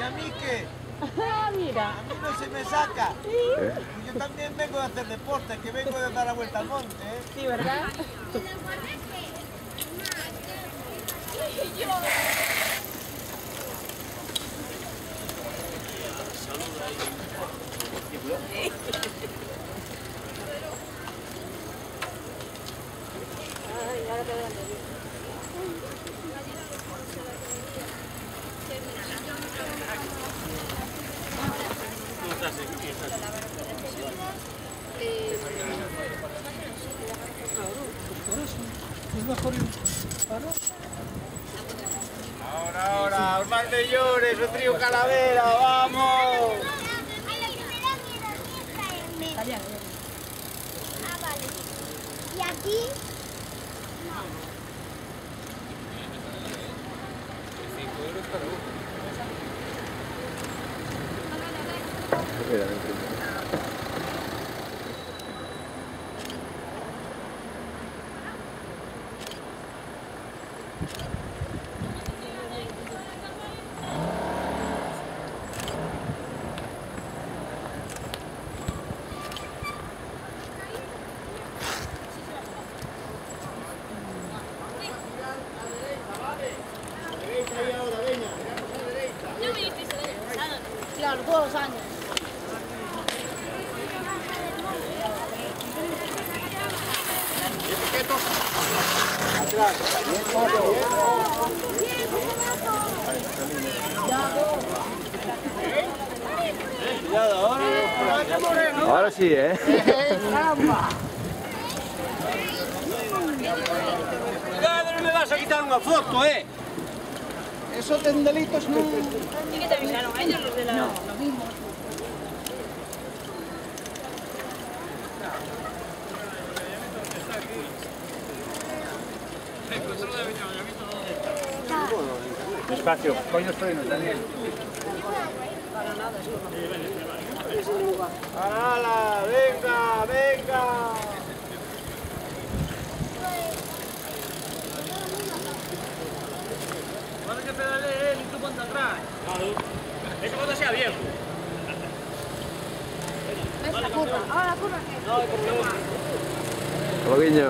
a mí qué? Mira. A mí no se me saca. Yo también vengo de hacer deporte, que vengo de dar la vuelta al monte, ¿eh? Sí, ¿verdad? Ay, ahora te voy a medir. Ahora, os más de llores, os trío calavera, vamos. Ah, vale. ¿Y aquí? Claro, todos los años. Ahora sí, ¿eh? Cuidado, no me vas a quitar una foto, ¿eh? Esos delitos no... ¿Y qué te avisaron a ellos los de la...? No, lo mismo. Despacio, coño frenos, Daniel. ¡Hala! ¡Venga, venga! ¿Cuándo que pedale él y tú ponte atrás? Eso cuando sea viejo. ¿Ves la curva? Ahora la curva qué. Hasta luego, Guiño.